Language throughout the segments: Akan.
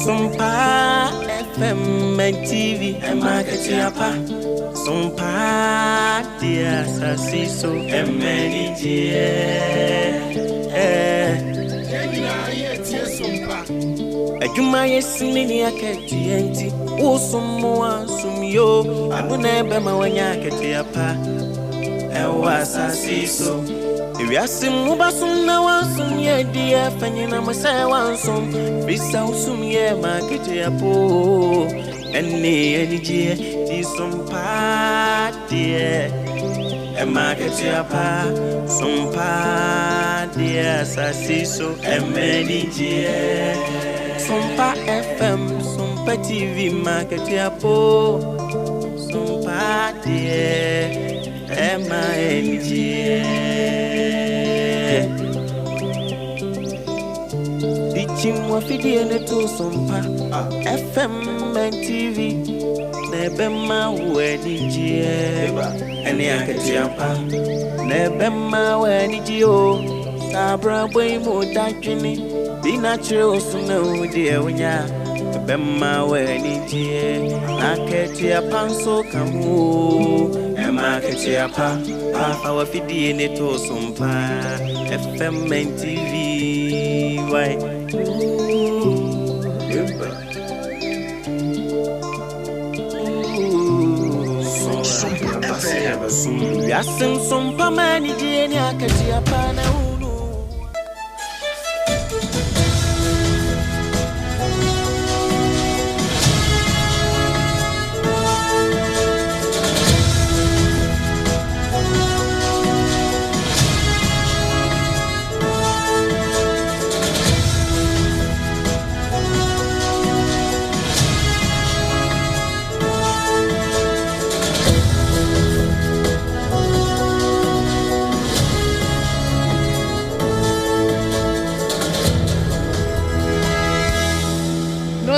Sompa FM and TV and market yapa. Sompa dear Sassiso and many Ajuma yesimini aketi enti usumwa sumyo abune ma wanya aketi apa ewa Sassiso Ewiasim mubasum na wansum ye dia fanyina masa wansum bisa usum ye makete apo eni die di Sompa die e makete apa Sompa die Sassiso e meni die Sompa FM Sompa TV makete apo Sompa die e meni die Chimwa fidi ene to Sompa FM and TV Nebema weni jie Ene aketi apa Nebema weni jio Sabra bwe mo dajini Dina chiro suna udi ewnya Nebema weni jie Aketi apa nso kamu Ema aketi apa Papa wa fidi ene to Sompa FM and TV Why Yasin Sompa mani jeni akati apana unu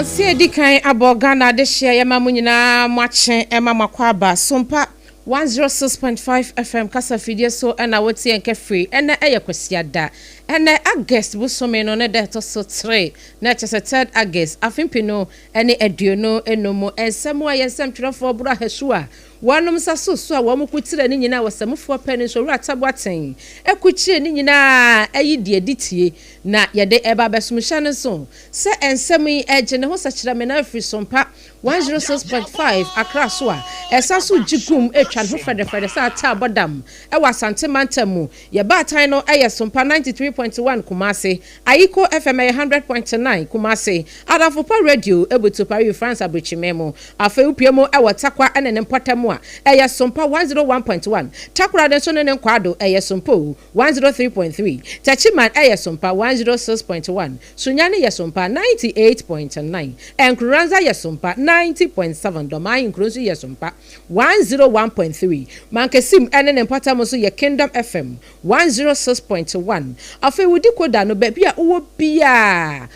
Sie dikan abogana de hye yema munyina mwache ema makwaba Sompa 106.5 FM kasa fidie so na wotie nke free ene kwesiada ene August busome no ne de to so 3 na chese 3rd August afimpino ene eduono enomo ensem wa yensem twrefo bro ahesua wanum saso so a wom kutire ni nyina wasamfo pene so wura tabwaten ekuchie ni nyina ayidie ditie na yede eba besumhya ne so se ensem yi eje ne ho sachira me na free Sompa 106.5 Accra so a esaso jigum etwa ho fede sa ta bodam e wasante mantamu ye batan no eye Sompa 93.1 Kumase Ayiko FM 100.9 Kumase Adafopa Radio ebutu Paris France abrichimemo afa upiemo e watakwa ene ne mpatamu a eye Sompa 101.1 takura de so ne nkwado eye Sompa 103.3 tachiman eye Sompa 106.1 sunyane ye Sompa 98.9 enkranza ye Sompa 90.7 Doma Inkrozu ye Sompa 101.3 Mankesim ene ne mpatamu so ye Kingdom FM 106.1 afa wudi koda no bebia uwo bia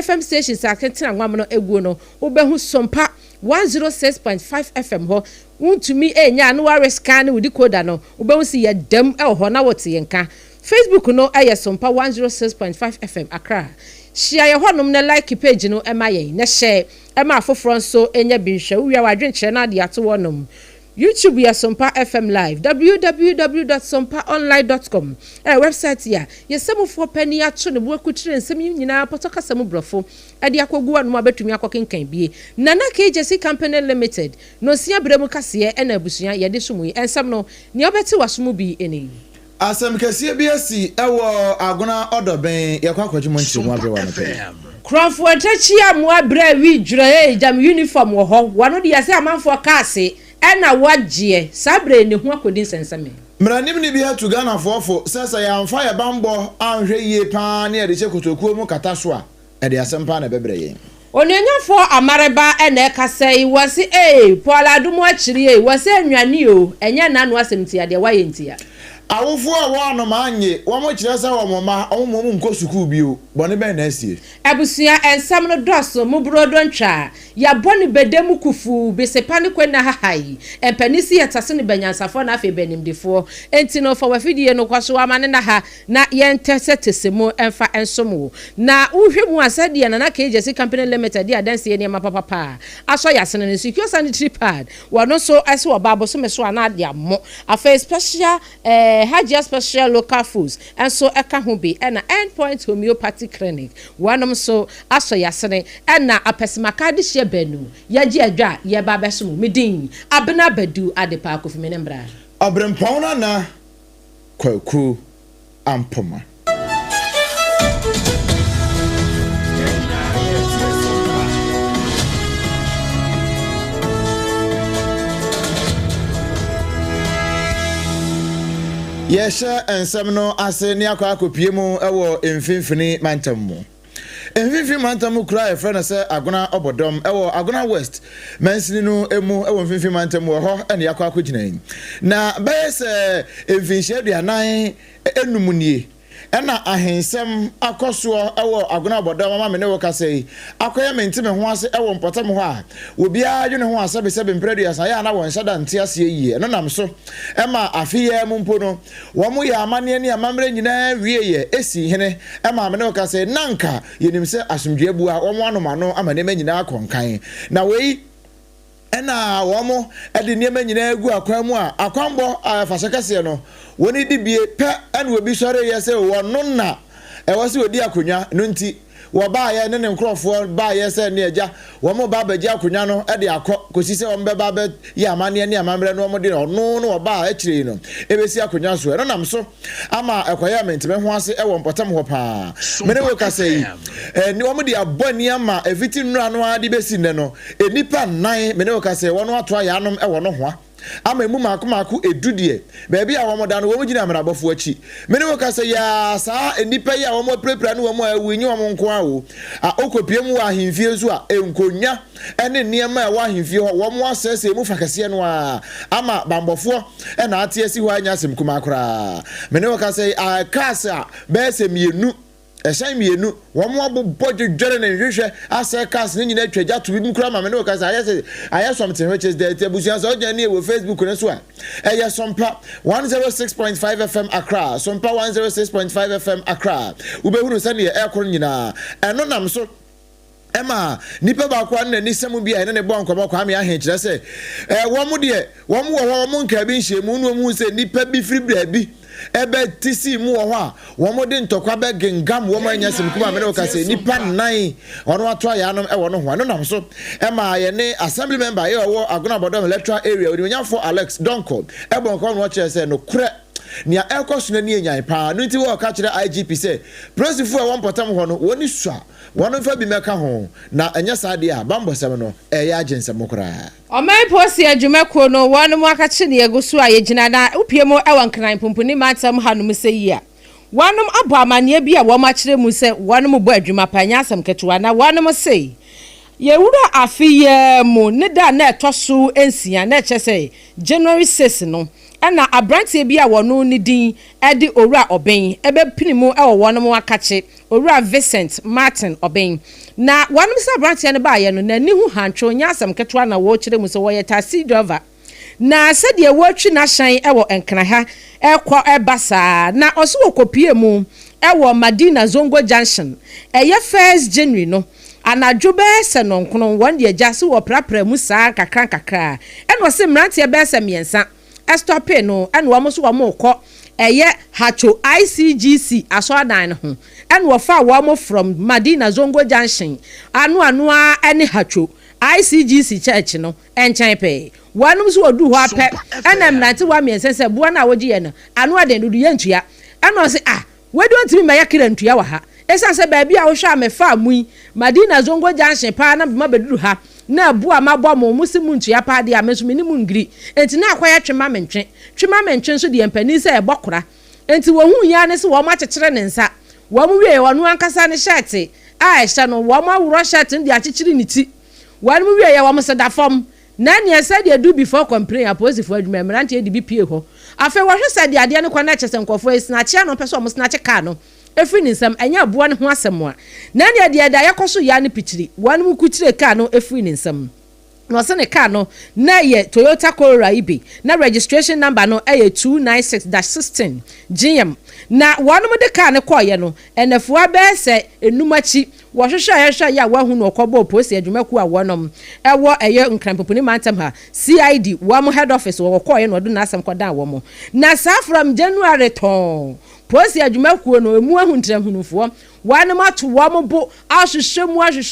FM stations akentena nwam no eguo no ubehu Sompa 106.5 FM ho untumi enya no ware scan wudi koda no ubehu si ye dem ho na wote yenka Facebook no eye Sompa 106.5 FM Accra share ye honum na like page no emaye na share ema afoforo so enya binhwe uwia wadwenkyere na de ato wonum YouTube ya Sompa FM Live www.sompaonline.com website ya yesemufo pani ato ne buakutire nsem nyina potoka samu brofo ade akogu anu abetumi akokenkan bie nana KJC Company Limited no sia bremu kase e na abusuya ye de sumu ensem no ne obeti wasomu bi eni asem kase bi asi ewo agona odoben ye kwakwadwuma ntimu abrewa no pe Kronfo atachia mo abra wi dwere jam uniform wo ho wano de yase amanfo kase ena wagye sabre ne ho akodin senseme mranim ni bi hatu Ghana fofo sesa ya amfa ya bambo anhwe yie pa ne de chekotokuo mu kata so a e de asempa na bebre yen onyenyafo amareba ena ekasai wase Paul adumu akiri wase anwane o enye nanu asemtia de wayentia awofo a wɔn anoma anye wɔn kyerɛ sɛ wɔn ma wɔn nkɔ sukuu bio bɔne bɛn na asie abusua ensam no dɔso mu brodo ntwa ya bɔne bedemu kufu besepa ne kwenna hahai empanisi yɛtase ne banyansafo na afi benimdefo enti no fa wafidie no kwaso amane na ha na yɛntɛsɛ tesemu emfa ensomo na uhwemu asɛdeɛ na KJC company limited dia danse ne ma papa aso yasene ne secure sanitary pad wɔno so ɛse wɔba aboso me so ana de ammo afa special Hajia special local foods and so eka ho bi na endpoint homeopathic clinic wanom so aso yasene na apesimaka de hye banu yaji adwa ye ba beso mu medin abena badu adepa kofi menembra abrempon na kwaku ampoma Yesha ensem no ase ne akwa akopie mu ewo mfimfini mantamu. Mfimfini mantamu kura e friend say agona obodom ewo agona west. Mansini no emu ewo mfimfini mantamu ho ene akwa akogina. Na bayese mfinhye aduanan enumunie. Ena ahensem akoso ewo agona obodom mama me ne wo kasei. Akoya mentime ho ase ewo mpotam ho a. Obi a dwene ho asabe sebe mpredu asa ya na won hyada nte ase yie. Eno nam so ema afiye mu mpo no wo mu ya amane ne amamre nyina wieye esi hene ema me ne wo kasei nanka yenim se asomdwe bu a wo mu anomano amane ma nyina akonkan. Na wei ena wo mu ede niema nyina egu akwan mu a akwanbo afashakase no woni di bie pe ene obi sore yese wono na wose odi akonwa no nti wo ba ye ne nkrofo ba ye se ne eja wo mo ba baji akonwa no e de akọ kosi se wo mbe ba be ya amane ne amamre no mo de no wo ba akire no ebesi akonwa so no nam so ama ekoya mentime ho ase e wo mpotam ho pa mene wo ka sei ni wo mo de aboni ama eviti nura no ade besi ne no enipa nan mene wo ka sei wo no ato ya anom e wo no ho ama emu maako edudie baabi a womoda no wo gina mrabofo achi mene wo ka se ya saa enipa yi a wo mo prepare no wo mo awinyi wo mo nko awo a okopie mu ahemfie so a enkonya ene niema a wo ahemfie ho wo mo asese emu fakase no a ama bambofo na ate asi ho anya asem kuma akora mene wo ka se a kasa be se mienu eshan mienu wo mo abobọ dwedwere na nhwehwe ase kas ne nyina atwaja to bi kura ma me no kasa aye something which is there tebusia so ojan ne we Facebook ne so a eye Sompa 106.5 FM Accra Sompa 106.5 FM Accra ubehuru sane e ekoro nyina eno nam so ema nipa ba kwa na ni semu bia ene ne bo ankomo kwa me ahe kire se wo mo de wo mo wo mo nka bi nhye mu no mu se nipa bi firi bra bi ebe tisi mu wo a wo mo de ntokwa be gengam wo ma nya sem kuma me no ka se nipa nan ono ato ya no e wo no ho no nam so ema ye ne assembly member ye wo agona bodom electoral area odi nya for Alex Donko e bon ko no che se no kure nia ekoso na ni enyan pa no nti wo ka kire IGP se presifu e won potam ho no woni sua wono fa bi meka ho na enya saade a bambosem no e ya agensem kora o mai posi adwumako no wono mu aka kire ne egusu a yegina na upiemo e wan kran pumpuni matam hanum se yi a wonom abo amane bi a wo ma kire mu se wonom bo adwuma pa nya asem ketewa na wonom se yewura afiye mu ne da na etoso ensia na eche January 6 no ana abrantie bi a wono ni din edi owura oben ebe pinimu e wo wonom akache owura Vincent Martin oben na wonom sa abrantie ne ba ye no na ni hu hantwo nya asem ketwa na wo kire mu se wo ye taxi driver na se de wo twi na hyan e wo enkra ha ekọ ebasa na oso okopie mu e wo Madina Zongo Junction eye 1st January no anadwo be se no nkono won de agase wo prapra mu saa kakra eno se mrantie be se miensa estope no eno wo so wo mo kọ eye hacho ICGC asodan ho eno wo fa wo mo from Madina Zongo Junction anu a ene hacho ICGC church no enchan pe wanum so odu ho ape ena mnante wa miensa se bo na wogi ye no anu aden dudu ye ntua eno se wedu ntimi ma yakira ntua wa ha esa se ba bia wo hwa me fa mui Madina Zongo Junction pa na ma beduru ha na bu amabo mo musimu ntua pa de amesumi ni mu ngiri enti na akwaya twema mentwe so de empani se e bokora enti wo hu ya ne se wo ma kyekere ne nsa wo mu wie wo no ankasa ne shirt a ehya no wo ma wuro shirt ndi akyekere ni ti wo mu wie ya wo mo se da fom Nani said you do before complain opposite for adwuma de bi pie ho afa wo hwe said ade ne kwana kyese nkofo esnache no pese o snatch car no efri ni nsam anya aboa ne ho asem a nani ade da yakoso ya ne pitiri wan mu kutire car no efri ni nsam no se ne car no na ye Toyota Corolla ibi na registration number no eye 296-16 GM na wan mu de car ne koye no enafua be se enumachi wo hwehwe ya wa hu no kobo post adwumaku a wonom ewo eye nkrampopuni mantam ha CID wo head office wo koye no do na asem koda wo mo na sa from January ton post adwumaku no emu ahuntrahunufo wanom ato wo mo bo ahwehwemu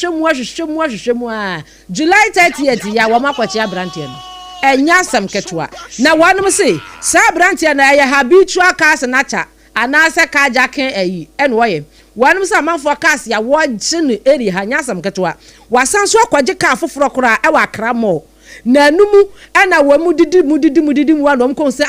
a July 30th ya wo makwachi abrante no enya asem ketwa na wanom say sa abrante na ya habitual cars na cha anasa ka jaken ayi enwoye wanum sa manfo cars ya woje no eri ha nyasam ketwa wasanso akwaje ka foforo kora e wa kramo na numu ana wamu didi mu wanom kon se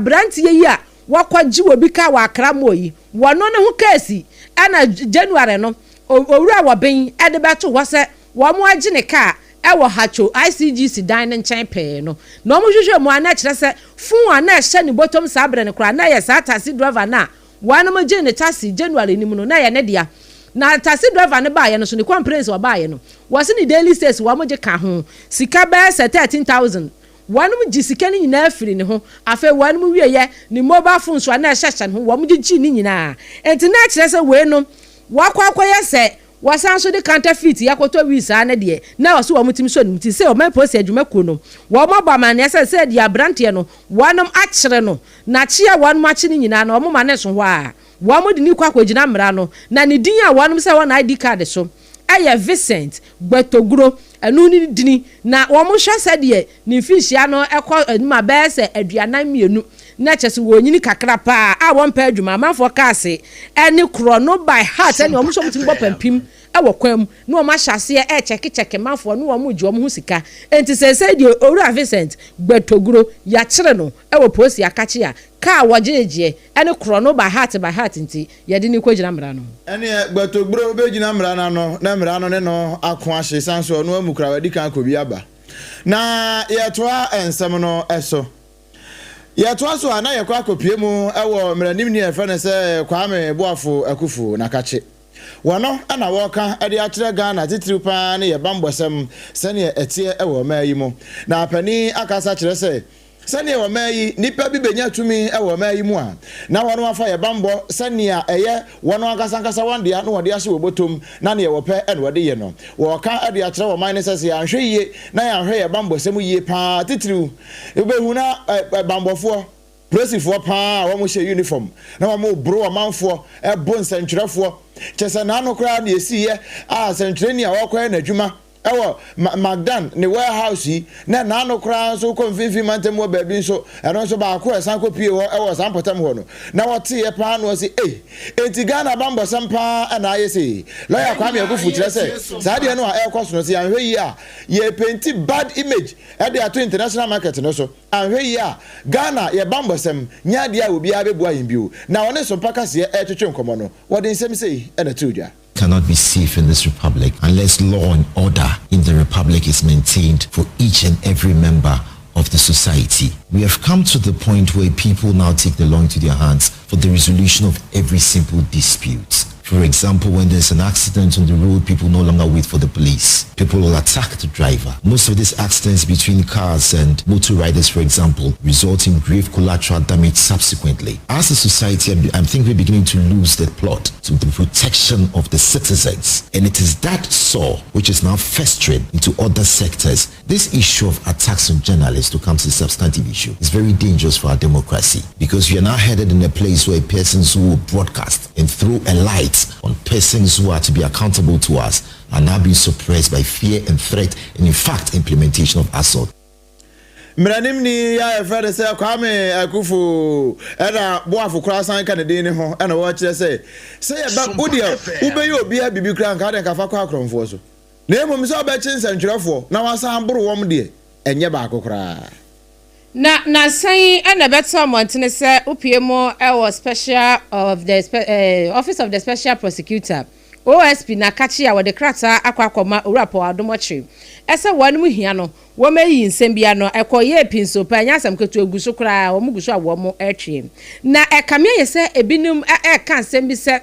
branti yi a wakwaji obi ka wa kramo yi wono ne ho kasi ana January no owura wo ben e de beto wo se wo mo agi ne ka ewo hacho ICGC dan ne nchen pe no na omo hwehwe mu ana kire se fun ana ehye ni bottom sabre ne kora na ye sa taxi driver na wan mo je ne taxi January ni mu no na ye ne dia na taxi driver ne ba ye no so ne complaints wa ba ye no was ni daily sales wa mo je ka ho sika ba 13,000 wan mo ji sika ni nyina afiri ne ho afa wan mo wie ye ni mobile phone so na ehye ho wa mo ji ni nyina enti na kire se we no wakwakoye se wasanso de counterfeit yakoto visa na de na waso wa mutim so muti se o man post adwumaku no wo maba man ya se dia brante no wanom akere no na chia wanom akye ni nyina na o mama ne so ho a wo mo de ni kwa kwagina mra no na ne din a wanom se wona ID card so aya Vincent Gbetoguro anu ni dini na wo mo hwe se de ni fishia no ekọ anima be se aduanan mienu na chese wo nyini kakra pa a won pa adwuma manfo kaase ene kro no by heart ene omo so mutim bo pampim e wo kwam no ma hyase e cheke manfo no wo mo ji omo hu sika enti se die owura Vincent Gbetoguro ya kire no e wo post ya kache a ka wojeje ene kro no by heart nti ye de ni kwagina mra no ene Gbetoguro be gina mra na mra no ne no ako ahye sanso no amukra wadi kan kobi aba na ye toa ensem no eso ya twaso ana ye kwa kopie mu ewo mranim ni efe ne se Kwame Boafo Akufu na kache wono ana woka ade akire Ghana titiri pa ne ye bambosem se ne etie ewo mayi mu na apani akasa kire se sani ewo mayi nipa bi benya tumi ewo mayi mu a na wono afa ye bambo sani a eye wono akasa wande a no wode ahye wobotom na ne ye wo pe ene wode ye no wo ka ade akire wo man se ya hwe ye na ya hwe ye bambo sem ye pa titiriu ebehu na bambofo presifo pa wo mo hye uniform na wo mo bro amanfo ebo nsentwerefo chese na no kra na esi ye a sentreni a wo kwa na adwuma ewo Magdan ne warehouse yi na no kra so konfinfi mantem wo baabi so eno so ba ko esan ko pie wo ewo san potam ho no na wote ye pa no si enti Ghana bambo sampa na ayese lawyer Kwame Akufu kire se sa de no a ekoso no si anhwe yi a ye penti bad image e de ato international market no so anhwe yi a Ghana ye bambo sam nya de a obi a bebu ayin biu na woni so paka se e twetwe nkomo no wodi nsem sei e na tudwa cannot be safe in this republic unless law and order in the republic is maintained for each and every member of the society. We have come to the point where people now take the law into their hands for the resolution of every simple dispute. For example, when there's an accident on the road, people no longer wait for the police. People will attack the driver. Most of these accidents between cars and motor riders, for example, result in grave collateral damage subsequently. As a society, I think we're beginning to lose the plot to the protection of the citizens. And it is that sore which is now festering into other sectors. This issue of attacks on journalists, to come to the substantive issue, is very dangerous for our democracy, because we are now headed in a place where persons who will broadcast and throw a light on persons who are to be accountable to us are now being suppressed by fear and threat and in fact implementation of assault. Mranim ni ya efere se Kwame Akufu era Boafo krasan kan de ne ho na wo kire se ya ba udi ube yo bia bibi kran ka de ka fa kwa akromfo so na emom se obechi nsantwerefo na wasa amboro wom de enye ba akokra na sai ana beto montene se upiemo special of the office of the special prosecutor OSP na kachi a wode krata akwakoma owurapo adomochi ese wanu mu hia no wo meyi nsem bia no ekoye pinso pa nya asam ketu eguso kra wo mu guso a wo mo etwe na ekame yese ebinum kan nsem bi se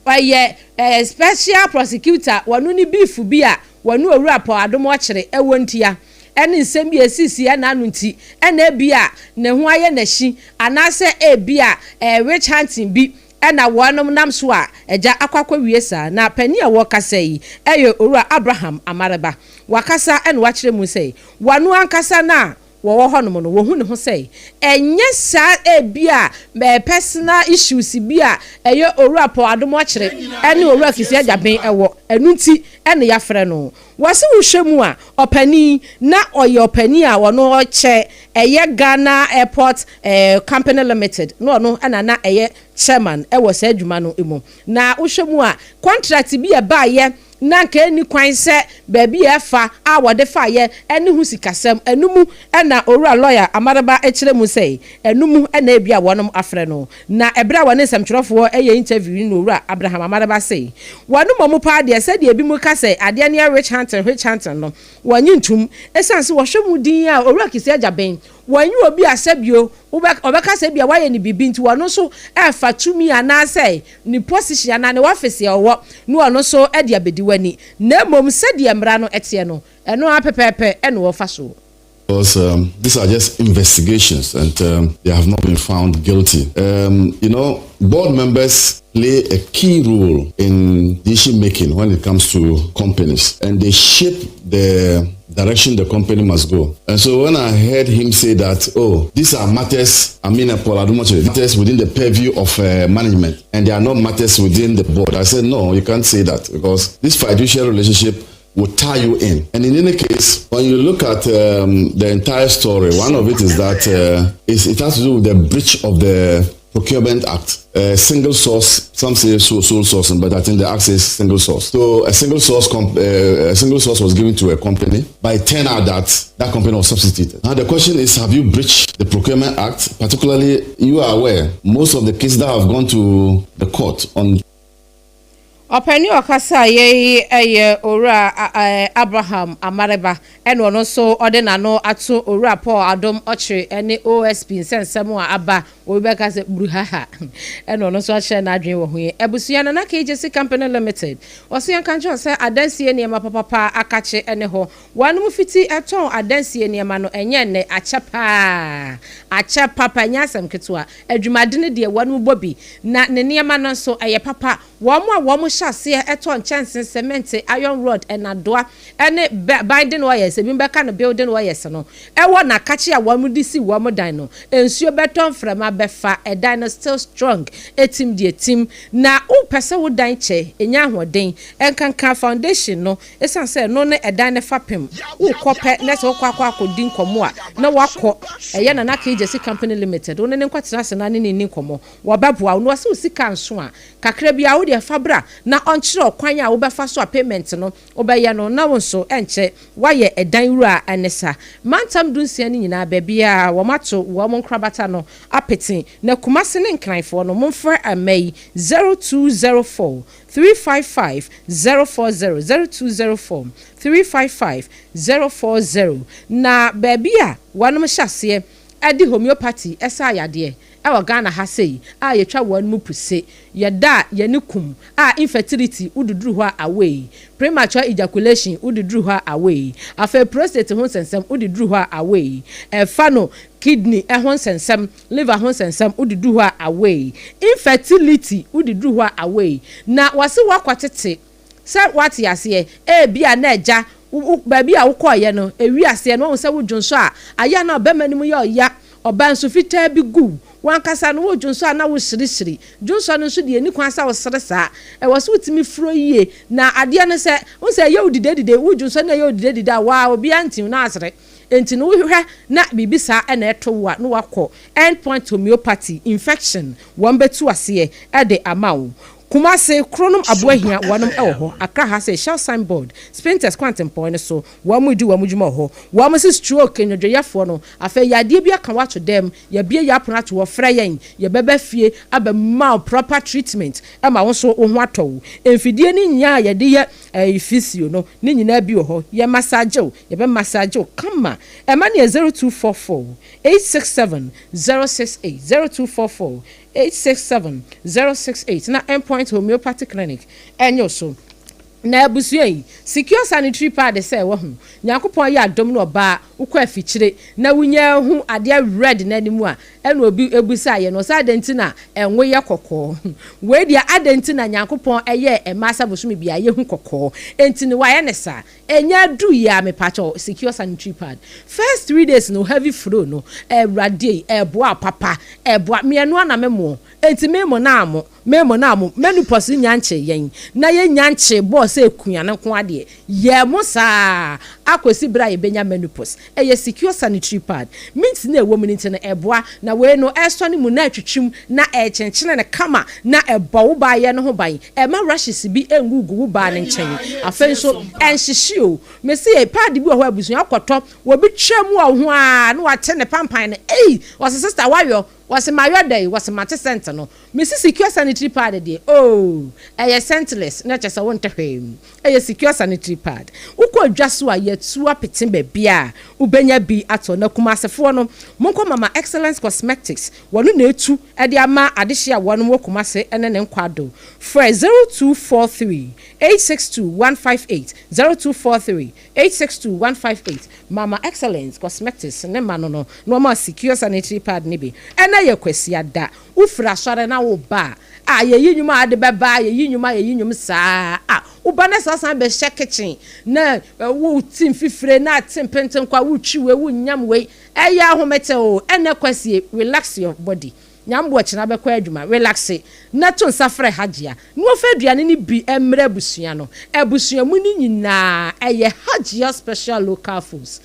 oye special prosecutor wanu ni beef bi a wanu owurapo adomochi ewo ntia ene nsem bi esisi na anu nti ene ebia ne ho aye na hyi anase ebia witch hunting bi ena wonom nam so a eja akwakwa wiesa na pani a wo kasa yi eyo owura Abraham Amareba wakasa ene wachire mu sei wanu ankasa na wo honom no wo hu ne ho sei enye sa ebia personal issues bia eyo owura po adomo kire ene owura kisi ajaben ewo enu nti ene ya frɛ no wase wohwemu a opani na oye opani a wono oche eye Ghana Airport Company Limited no na eye chairman ewo sa adwuma no emu na wohwemu a contract bi e ba ye na ka eni kwan se baabi efa a wode fa ye ene hu sikasem enumu na owura lawyer Amareba ekire mu sei enumu na ebia wonom afre no na ebra wone semtwerofo eye interview no owura Abraham Amareba sei wonom mo pa de se de ebi mu ka sei ade ne rich hunter no wonyi ntum esanse wo hwemu din a owura kisi ajaben wonyi obi asebio obeka sebia waye ni bibi nti wono so efa tumi anase ni position na ne office ya wo no ono so e de abedi wani na mom se de mra no etie no eno apepepe eno wo fa so. Because these are just investigations and they have not been found guilty. Board members play a key role in decision making when it comes to companies, and they shape the direction the company must go. And so when I heard him say that, these are matters, matters within the purview of management, and they are not matters within the board, I said, no, you can't say that, because this fiduciary relationship will tie you in. And in any case, when you look at the entire story, one of it is that it has to do with the breach of the Procurement Act. Single source, some say sole sourcing, but I think the act says single source. So a single source was given to a company, but it turned out that company was substituted. Now the question is, have you breached the Procurement Act? Particularly, you are aware, most of the cases that have gone to the court on Openi okasa ye owura Abraham Amareba eno ono so ode na no ato owura Paul Adom Ochre ene OSP nsensem a aba obeka se bruhaha eno ono so ahye na adwen wo ho ebusuya na KJC Company Limited oso yan kanjo se adansie ne ma papa akache ene ho wanum fiti eton adansie ne ma no enye ne acha papa nyasem ketwa adwumade ne de wanum bobi na ne ma no so eye papa wo shase eton chance cement iron rod enadoa ene binding wires ebi beka no building wires no ewo na kachi a wamu disi wamu dan no ensuo beton frama befa edan no still strong etim die tim na u pese wo dan che enya hoden enkanka foundation no esanse no ne edan ne fapem u kope na so kwakwa akodin komo a na wakọ eye na KJC Company Limited one ne nkwatena se na ne ni komo wo beboa no wase usika nso a kakra bia wo de fabra na onchiro kwan a wo befa so payment no obeye no na wonso enche waye edan wura anesa mantam dunsia ni nyina babia wo mato wo mon krabata no apeti na kumase ne nkranfo no momfa amai 0204 355 040 0204 355 040 na babia wanom hyase adi homeopathy esa yade ewa Ghana ha sei a yetwa wan mu puse yeda yanikum a infertility ududuru ho away premature ejaculation ududuru ho away afa prostate ho sensem ududuru ho away fano kidney ho sensem liver ho sensem ududuru ho away infertility ududuru ho away na wase wakwatete sa wati ase bia na eja baby a wokoye no ewi ase no won se wodwonso a aya na obemanimu ye oya oba nso fitaa bi gu wankasa no wodwonso na wo hyirishyiri dwonso no nso de ani kwan sa wo sere saa wo so wutimi furo yie na ade no se won se ye odidedide wodwonso na ye odidedide a wa obi antim na asere enti no wohwehwe na bibisa na eto wa no wakọ endpoint homeopathy infection won betu ase e de amawo Kumase Chronum Abuahia, one of Elho, Accra has a shell signboard, Spinters Quantum Point, so one would do a Mujumoho, one was stroke in your Jayafono, a fair Yadibia can watch them, your beer yapana to a frayin, your bebe fee, a mal proper treatment, and my also on wato. If you didn't ya, ya dear, a fisio, no, Nini Nabuho, ya massajo, ya be massajo, come ma, a money 0244 867 068 0244 867-068 na endpoint homeopathic clinic enyo so na abusuo yi secure sanitary pad say wo hu nyakopon ya adom no ba ukọ afikyire na wunya hu ade red na animu a ena obi ebusa ye no sa adentina enwo ye kokko we dia adentina nyakopon eye emasa bosumi bia ye hu kokko entini wa ye ne sa enya du ya me pacho secure sanitary pad first 3 days no heavy flow no radi boa papa boa me eno na memo enti memo na amo menopause nyanche yen na ye nyanche bo se ekunya ne ko ade ye mo saa akosi bra ye benya menopause ye secure sanitary pad mint na ewo minute na eboa na we no eso ne mu na atwitwim na chenchene ne kama na ebo wo ba ye ne ho ban ma rashes bi engugu wo ba ne nchen afen so enhyehye me se e pad bi wo ho abusu akoto wo bi twam wo ho a na wa te ne pampan ne was sister wayo was my day was my center no Mrs. Secure sanitary pad de a scentless na chesa won tehwem a secure sanitary pad uko adwaso a yetu apetin ba bia ubenya bi ato na kumasefo no monko mama excellence cosmetics wonu na etu e de ama adehye a wonu wo kumase ene ne nkwado for 0243 862158 0243 862158 mama excellence cosmetics ne mano no ma secure sanitary pad ne bi ene ye kwasi ada ufra sore na wo ba ye yinyuma ade beba ye yinyum saa wo ba na sasan be hye kitchen na wo tim fifire na tim penten kwa wo twiwe wo nyam we eya ahomete o ene kwasi relax your body nyambo china be kwa adwuma relax na to nsafre hajia no fa aduane ni bi emre abusua no abusua mu ni nyina eye hajia special local foods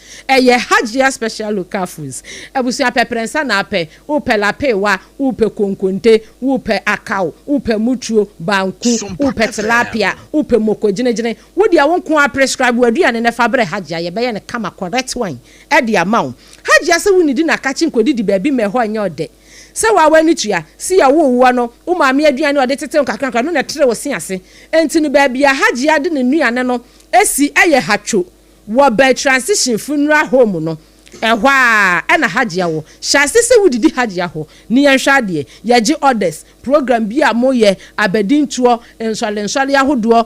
abusua peprensa na ape upe lapewa upe konkonte upe akao upe mutuo banku upe tilapia upe mokojinejine wodi a wonko a prescribe aduane na fa bre hajia ye be ye ne kama correct one e dia mawo hajia se woni di na kachi nkodidi ba bi me ho anya ode se wa wani tua si ya wo no wo ma me aduane ode tete nkakranka no na tere wo si ase enti no ba bia hajia de ne nuane no esi eye hatwo wo ba transition funeral home no ehwa ena hajia wo shase se wudidi hajia ho ni yenhwa de yaji orders program bi a moye abedintuo enswale ahodo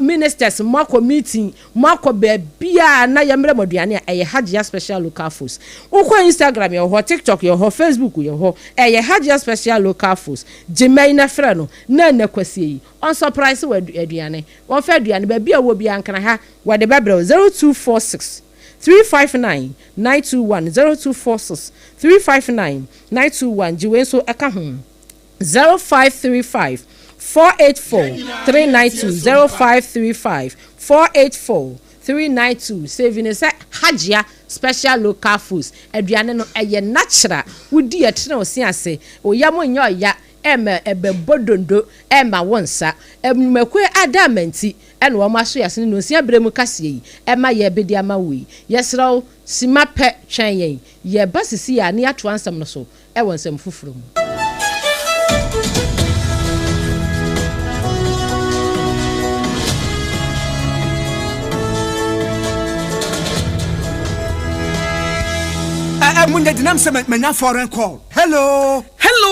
ministers mako meeting mako be bia na yemre moduane eye hajia special local foods ukọ Instagram yo ho TikTok yo ho Facebook yo ho eye hajia special local foods jemai na frɛ no na kwasi yi on surprise we aduane won fa aduane ba bia wo bia nkana ha we de bebre 0246 359 921 0246 359 921 jiwe so eka ho 0535 484 392 0535 484 392 saving is hajia special local foods aduane no eye natural wudi etre osi ase oyamo nya oya ebe bodondo ema wonsa emekwe adamanti ene wo maso yase no sia bremu kase yi ema ye bedi ama wi yesraw sima pe twen yen ye basisi ya ne ato ansam no so e wonsam fufuro mu Munde dinam se menya foreign call. Hello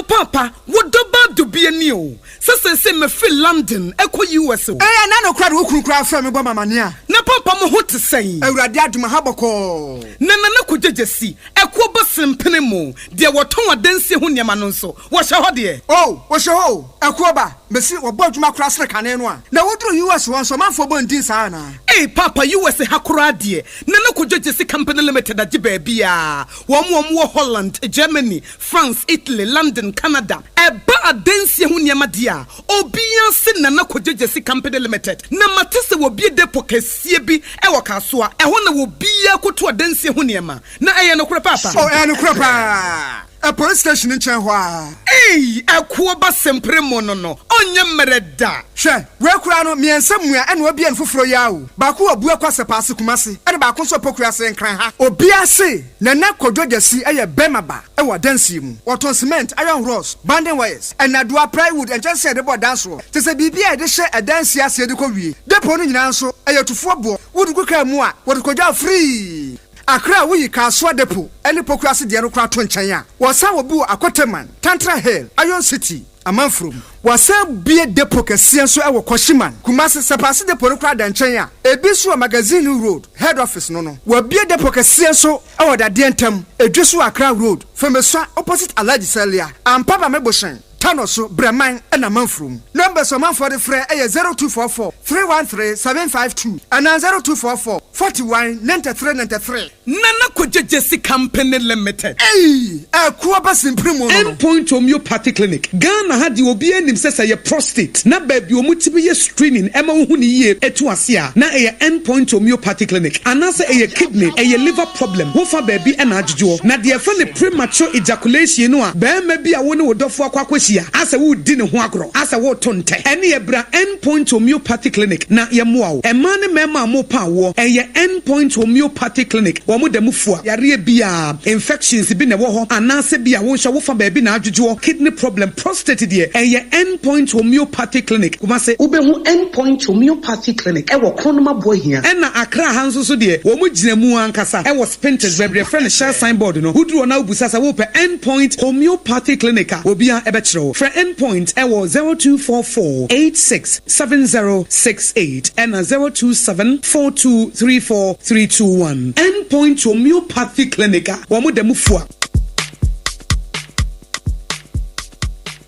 papa, what do be a new? Se me feel London, echo US. Na no crowd who crowd from me mama nia. Na papa mo what to say. Awurade aduma haboko. Na ko jejesi. Ekwo bosim penemu. De woton adansi ho niam no so. Wo hye ho de. Oh, wo hye ho. Ekwo ba. Mesi wo boduma kra sre kane no a. Na wodro US won so manfo bondin sa na. Hey papa US hakura de. Na ko jejesi company limited agi ba bia. Wo Holland, Germany, France, Italy, London, Canada. Eba adansi ho niam de a. Obian se na ko jejesi company limited. Na matese wo bi depo kesie bi e wo kaso a. E ho na wo bia ko to adansi ho niam. Na eye no kura papa. Oh, eye no kura pa. a police station in Chenhua. Hey, a kuoba sempre monono. Onye mereda. She, where kurano me and somewhere and we'll be in for yao. Baku a bua kwasa pasi kumasi. And baku so pokriase and cranha. Obiase, Nana Kodoja si a bemaba. Ewa dansim. What on cement, iron rods, banding wires, and Nadua plywood and just said about dance roll. Tis a BB, they share a dance yas de Korea. The pony in answer, a to four board, would go come more, what could you free? Akra we ka so depo ene pokrasi de no kra to nkyanya wasa wobu akoteman Tantra Hill Iron City amanfrom wasa bie depo kese so e wo Koshiman Kumasi sepase depo no kra da nkyanya ebi so magazine road head office no wa bie depo kese so e wo da de ntam edweso Akra road femeso opposite Alaji Celia ampaba meboshen Tanoso Breman and Amanfrum. Numbers of man for the fray 0244 313 752 and 0244 41 93 93. Nana Koja Jesse Company Limited. Hey, a Kuabas in Primo. Endpoint Homeopathy Clinic. Ghana had the OBN himself a prostate. Na baby, you multiple screening. Emma Huni etuasia. Na a Endpoint Homeopathy Clinic. Anasa a kidney, a liver problem. Wofa baby and ajo. Na the friend premature ejaculation. No, bear maybe I want to do for Quaquasia. As a wood dinner huagro. As a wood tonte. Any ebra Endpoint Homeopathy Clinic. Na ya muau. A man mema mo power. A ye Endpoint Homeopathy Clinic. Wamu de mufua. Yari bia infections be ne woho. Anase bia wonsha wofa baby na ajo. Kidney problem, prostate die. A ye Endpoint Homeopathy Clinic. Kumase Ubehu Endpoint Homeopathy Clinic. Ewo kronoma boy here. Ena Akra hanso so die. Wamu jine mu ankasa. Ewo Spinters baby friend share signboard no. Hudru na ubusasa wo pe Endpoint Homeopathy Clinic. Obia ebetro. For Endpoint ewo 0244 867068 and 0274234321. Endpoint Homeopathy Clinic. Wamu de mufua.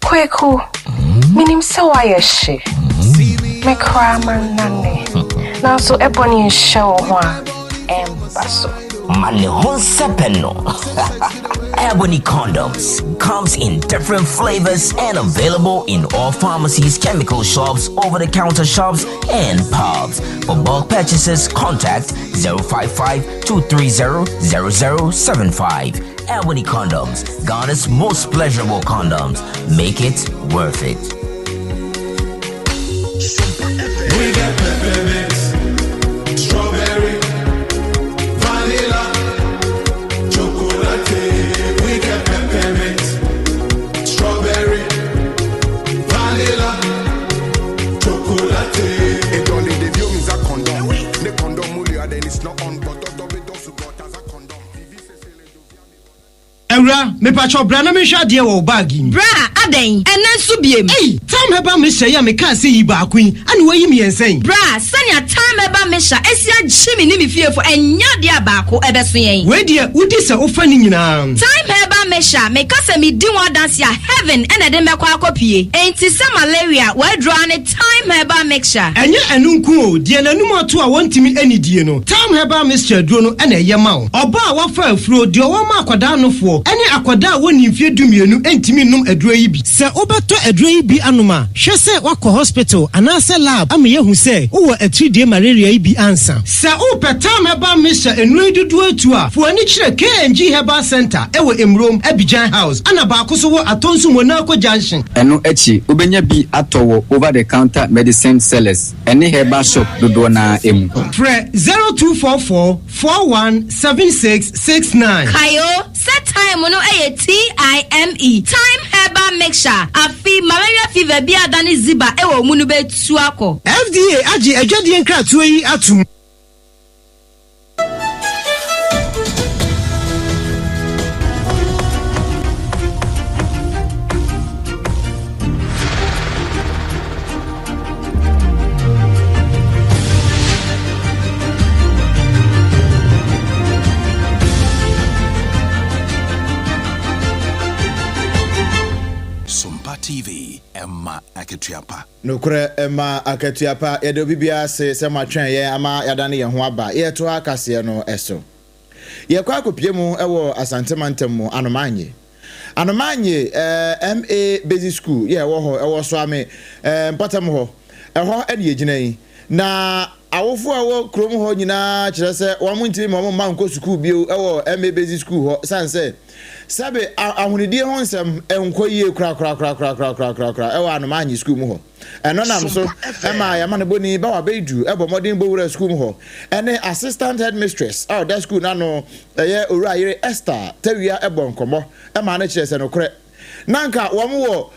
Kweku, minim se wayeshi. Me cry man nane. Now so ebony show one embasso. Malihon Sepeno. Ebony Condoms comes in different flavors and available in all pharmacies, chemical shops, over-the-counter shops, and pubs. For bulk purchases, contact 055-230-0075. Ebony Condoms, Ghana's most pleasurable condoms. Make it worth it. We got peppermint, strawberry, vanilla, chocolate. We got peppermint, strawberry, vanilla, chocolate. It only the view is a condom. The condom mulia then it's not on, but double support as a condom. Ewra, me pacho brana me hwa de wo bagi. Bra, aden, enen so biem. Hey, time heba me hye ya me ka se yi ba kwin. Ani wayi me ensen. Bra, sanya time heba me hya esia gyimi ni me fiefo enya de abako ebeso yen. We de udi se ofa ni nyina. Time heba me hya me ka se me di wa dance ya heaven ene de mekwa akopie. Enti se malaria we draw ne time heba mixture. Enye enunku o, de nanum ato a wontimi anidie no. Time heba mixture duro no ene ye ma wo. Oba a wafa afuro de wo ma akwada nofo. Ene akwada woni mfie dumienu entimi num aduro yi bi. Se obeto aduro yi bi anuma, hwe se wakọ hospital anase lab am ye hu se wo atridie malaria yi bi ansa. Se upetam heba mixture enu dudu atu a, fo ani kire KNG Herbal Center ewo Emrom Abidjan House. Ana ba akoso wo atonsu Monaco Junction. Eno echi ubenya bi atowo over the counter medicine sellers. Any herbal shop dodo na emu. Fre 0244 417669. Kayo set time no TIME time herbal mixture afi malaria fever bi adani ziba ewo munu betu akọ. FDA agi adwadie nkratoa yi atum. TV Emma Aketiapa. Nokure Emma Aketiapa yede bibia se matwen ye ama yadane ye ho aba ye to akase no eso. Ye kwa akopie mu ewo asantemantam mu anomanye MA Basic School ye wo ho ewo so ame mpatam ho eho ene ye gina yi na awofo awo krom ho nyina kire se wo mo ntimi mo ma nko school bio ewo MA basic school ho sanse sabe ahunidie ho nsem enko yie kra ewo anoma anyi school mu ho eno nam so ema ya mane boni ba wa bedu ebo modern bowura school mu ho ene assistant headmistress that school na no ye Owurayire Esther tawia ebo nkomo ema na kire se no kre nanka wo mo wo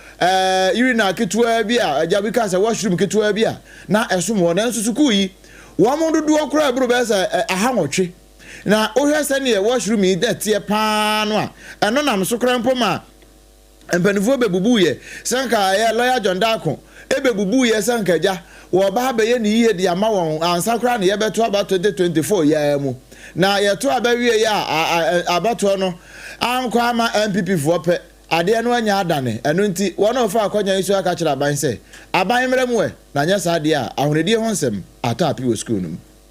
urina ketua bi a ajabi ka se washroom ketua bi a na esom wo na nsusuku yi wo mo dodo okra bro be se ahanwotwe na ohwe se ne washroom yi detie pa no a eno nam so kra mpoma empanifo bebubu ye sanka ye lawyer John Dako ebebubu ye sanka ja wo ba be ye ni ye dia ma won ansa kra ne ye beto aba 2024 ya mu na ye to aba wie ya abato no anko ama MPP fo pe ade no anya adane eno nti wona ofa akonya isu aka kira ban se aban mremwe na nya sa ade a ahonedie ho nsem atapi wo school no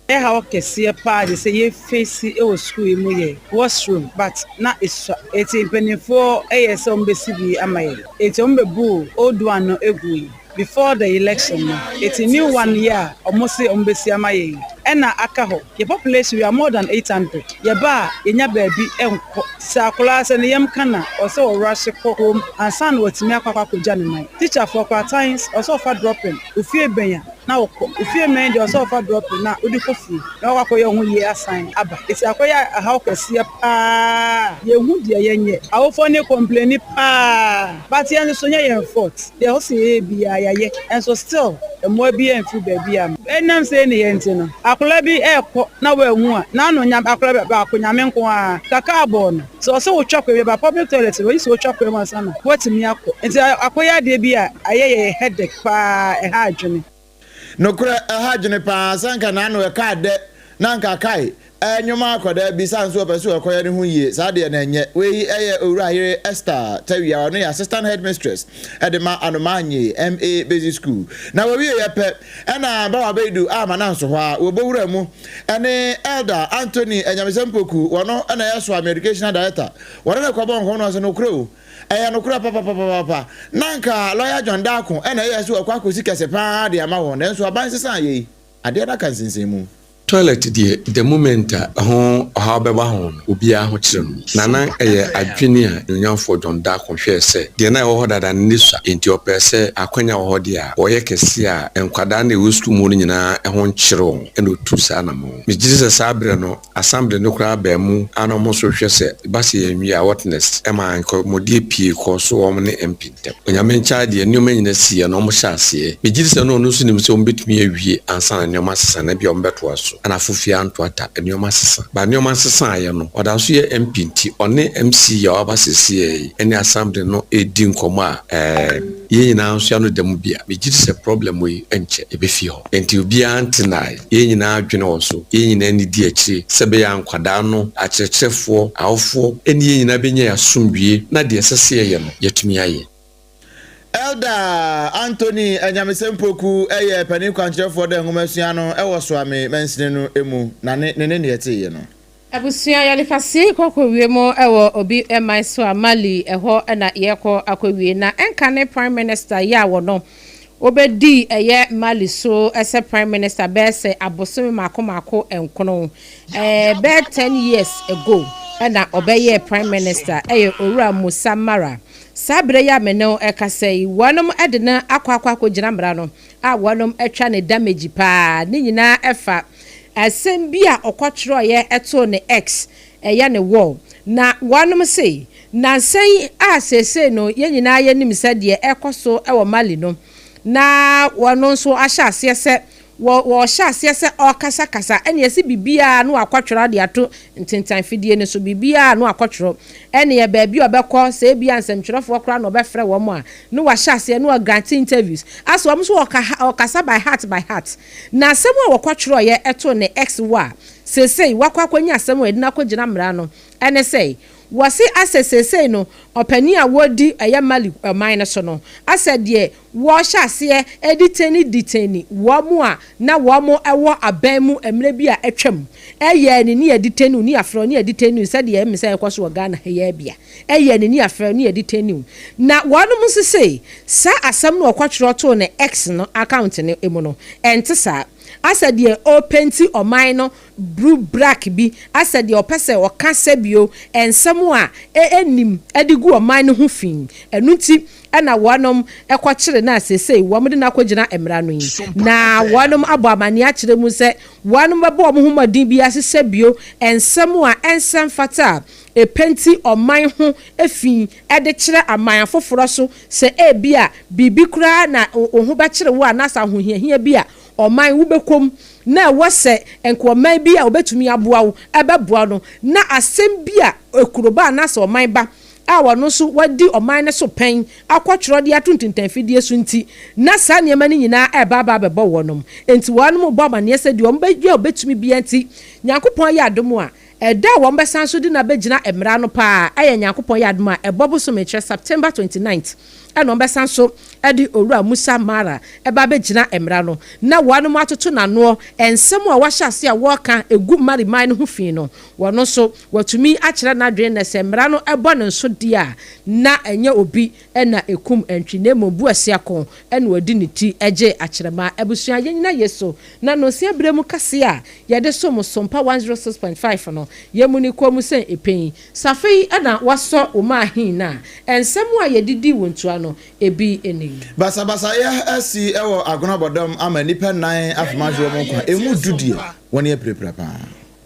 ha okese pa de se ye face e wo school mu ye washroom but na it's penifo se ombesi bi amaye eti ombebu old one no egu before the election it's a new 1 year almost ombesi amaye ena akaho your population we are more than 800 ye ba enya baabi enko sakula se ne yem kana o se o rush ko home and san watimi akwa koja ne nai teacher for times also for dropping ofie benya na ofie men dey also for dropping na odi kofi na wakọ ye ho ye assign aba eti akoya how kese pa ye hu de ye nye awofo ne complain pa but ye so nye ye fault they also be ayaye and so still the more be en fu baabi am enam say ne ye ntino akola bi ekọ na we hu a na no nya akola ba akonyame nko a kaka abo no so wo chakwe ba public toilet we so chakwe ma sana watimi akọ enti akoya de bi a ayeye headache pa ha adwene no kura ha adwene pa sanka na no e ka de nanka kai enyoma akoda bi sanso opesu ekoya ne hu yie saade na enye we eye Owurayire Esther tawia ono ya assistant headmistress edema anomanyi MA basic school na we ye pe na ba wa bedu ama na nso ho a wo bowura mu ene elder Anthony Enyamesempoku wono na yeso educational director wono na kwabo nko no so no kura o no kura papa nanka lawyer John Dako na yeso akwakosi kese pa de ama won nso aban sesan ye ade na kan sinsemu toilet the moment how be ho obia ho kire no nana adwene a nyanfo John Dako hwe se de na ho dada nisa enti opese akwanya ho de a oye kese a enkwada na ewostu mu nyina ho nkire eno tu sa na mo me jise sabre no assembly no kra ba mu anomo so hwe se base enwi a witness e ma nko modie pie ko so wo ne MP tem onyame ncha de enuma nyina sie no mo hya ase me jise no no so nim se ombetumi awie ansa na nyoma sesa na bia ombeto aso ana fufia antoata enyoma sesa ba nyoma sesa aye no oda so ye MPT one MC ya obasese ene assembly no edi nkomo a ye nyina nso no dem bia me gidi problem we enche ebefi ho enti obi antenai ye nyina adwene wo so ye nyina ni di akire sebe ya nkwada no akyerkyerefo awofo eni ye nyina benya ya sombie na de sese ye no yetumi aye Elder Anthony Enyamesempoku eye pani kwankyerefo de ngomasua no ewo so ame mensine no emu na ne yete ye no abusua yalifasi kokwe mo ewo obi emaiso amali eho na yeko akwawie na enka ne prime minister ya wono obedi eye mali so ese prime minister be se abosomi mako enkono be 10 years ago na obeye prime minister eye Owura Musa Mara sabre ya meneo ekasei wonom edena akwa gina mra no a wonom etwa ne damage pa ni nyina efa asem bia okotro ye eto ne x eya ne wall na wonom sei na sei a sese no ye nyina ye nim sade ekoso ewo mali no na wonon so ahya asese wo hya asese okasa ene yesi bibia no akotro de ato ntintan fidie ne so bibia no akotro ene ye baabi obekọ se bia nsɛmtwerɛfo kra no obɛfrɛ wo mo a no wa hya ase no grant interviews aso wo so okasa by heart na asɛm a wokotro ye eto ne x wa sesei wakwakwanya asɛm a edina kogina mra no ene sei wasi asesesei no opani a wodi eye mali mine so no asɛdeɛ wɔhyɛ aseɛ diteni wɔn a na wɔn ɛwɔ aban mu mmerɛ bi a atwam ɛyɛ ne ni diteni ni afrɛ ni diteni sɛdeɛ ɛmi sɛ ɛkɔ so wɔ Ghana ɛyɛ bia ɛyɛ ne ni afrɛ ni diteni na wɔn nso sɛ saa asɛm no ɔkɔtwerɛ to ne X no account ne emu no ɛnte saa asa deɛ openti ɔman no blue black bi asa deɛ ɔpɛsɛ ɔka sɛbio ensɛm a enim edigu ɔman no ho fin ɛnu ti ɛna wɔnom ɛkɔkyere na asese wɔn de na kɔgyina emra no yi na wɔnom abɔ amane akyerɛ mu sɛ wɔnom bɛbɔ ɔmo ho madin bi asese bio ensɛm a ensɛm fata epenti ɔman ho efin ɛde kyerɛ aman afoforo so sɛ ebia bibi kura na oho bɛkyerɛ wo anasa ho hiahia bi a ɔman wo bekom na wɔsɛ nkɔman bi a obetumi aboa wo ɛbɛboa no na asɛm bi a ekuroba anasa ɔman ba a wɔno so wadi ɔman ne so pɛn akɔtwerɛ de atontintan fidie so nti na saa nneɛma no nyinaa ɛba bɛbɔ wɔnom enti wɔnom bɔ amaneɛ sɛ deɛ ɔmbɛdua obetumi bi nti Nyankopɔn yɛ adom a ɛda wɔn bɛsan so di na bɛgyina emra no paa ɛyɛ Nyankopɔn yɛ adom a ɛbɔ bo so mekyerɛ September 29th ɛna ɔbɛsan so ɛde owura Musa Mara ɛba bɛgyina emra no na wɔnom atoto nanoɔ ensɛm a wɔhyɛ ase a wɔka egu mariman no ho fi no wɔno so wɔtumi akyerɛ n'adwene na sɛ emra no ɛbɔ ne nso di a na ɛnyɛ obi ɛna ekum antwine mo bu asiakon ɛna wɔdi ne ti ɛgye akyerɛma abusua yɛnyina yeso na no sia bremu kase a yɛde so mo Sompa 106.5 no yɛmu ni kɔmu sɛ epen safei ɛna wasɔ oma hin na ensɛm a yɛdidi wontua no ebi eni basa ya asi ewo agona bodom ama nipa 9 afmajo mo kwa emu dudie woni eprepra pa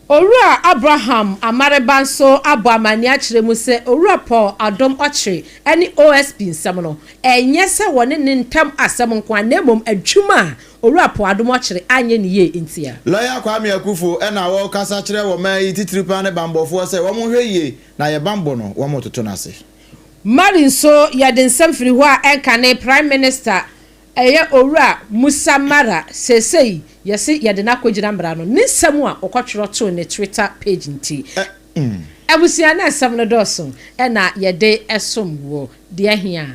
Owura Abraham Amareba nso abɔ amane akyerɛ mu sɛ owura Paul Adom Ɔkyere ɛne OSP nsɛm no ɛnyɛ sɛ wɔne ne ntam asɛm nko a na mmom adwuma owura Paul Adom Ɔkyere anye ne yie ntia lawyer Kwame Akufo ɛna wɔ kasa kyerɛ wɔ ma yi titiripa ne bambɔfo sɛ wɔn hwɛ yie na yɛ bambɔ no wɔn toto nase Mari nso yɛde nsɛm firi hɔ a ɛnka ne Prime Minister ɛyɛ owura Musa Mara sesei yɛse yɛde na kɔgyina mbra no ne nsɛm a ɔkɔtwerɛ to ne Twitter page nti abusua na nsɛm no dɔso ɛna yɛde ɛsom wɔ deɛ hia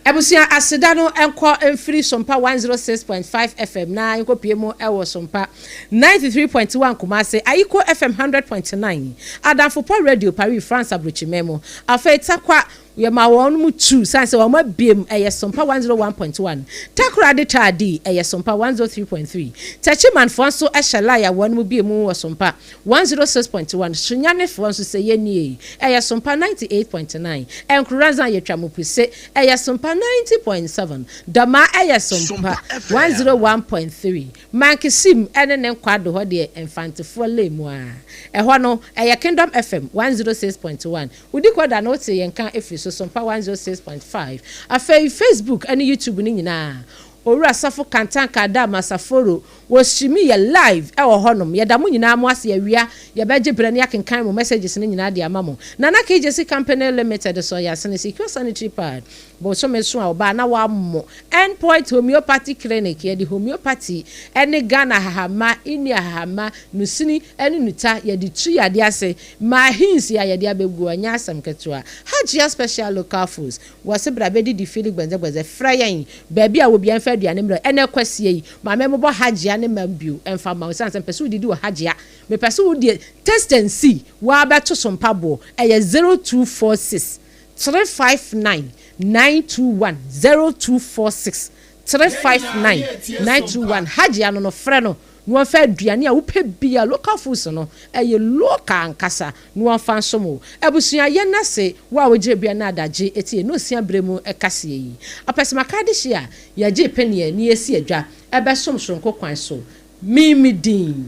abusua aseda no ɛnkɔ mfiri Sompa 106.5 FM na ɛnkɔ pie mu ɛwɔ Sompa 93.1 Kumase Ayiko FM 100.9 Adamfopo Radio Paris France Abrochimemo afei takwa yema won mu 2 sanse wa mabiem ɛyɛ Sompa 101.1 takra de tadi ɛyɛ Sompa 103.3 tachiman fo nso ɛhyɛla ya won mu biem wɔ Sompa 106.1 sunyane fo nso sɛ yɛnie ɛyɛ Sompa 98.9 ɛnkranza yɛtwa mu puse ɛyɛ Sompa 90.7 dama ɛyɛ Sompa 101.3 mankisim ɛne ne kwado hɔ de ɛmfantefo lemu a ɛhɔ no ɛyɛ Kingdom FM 106.1 udi koda no te yɛnka efi so Sompa 106.5 afei Facebook and YouTube ni nyina owura Safo Kantanka da Masaforo wɔhyimi yɛ live ɛwɔ hɔnom yɛda mo nyina mo ase awia yɛbɛgye brane akenkan mo messages ni nyina de ama mo Nana KJC Company Limited so yɛ asene secure sanitary pad bo so meso a oba na wa mo endpoint homeopathy clinic yɛde homeopathy ɛne Ghana hahama ini hahama nusini ɛne nuta yɛde tu yɛde ase ma hinsi ya yɛde abegu anya asam ketua Hajia special local foods wɔse brabedi di Philip Gbenzegbenze frayen baabi a obi anfa aduane mra ɛne kwasie yi ma membo Hajia ne mabio emfa ma sanse pese didi wo Hajia me pese wo die test and see wa beto Sompa bo ɛyɛ 0246 359 921 0246 359 921 Hajia no frɛ no no fa aduane a wopɛ bia local foods no ɛyɛ local nkasa no fa nsomo abusua yɛ nase wa wogye bia na adagye etie no sia bremu ɛkase yi apɛsema kade hia yɛgye penie ne esi adwa ɛbɛsom sonko kwan so mimidin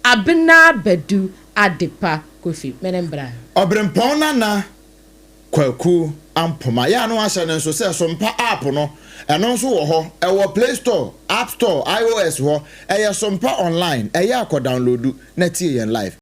abena badu adepa kofi menembra obrempon nana kwaku ampoma ya no ahyɛ ne nso sɛ Sompa app no ɛno nso wɔ hɔ ɛwɔ Play Store, App Store, iOS hɔ ɛyɛ Sompa online ɛyɛ akɔ download na tie yɛn live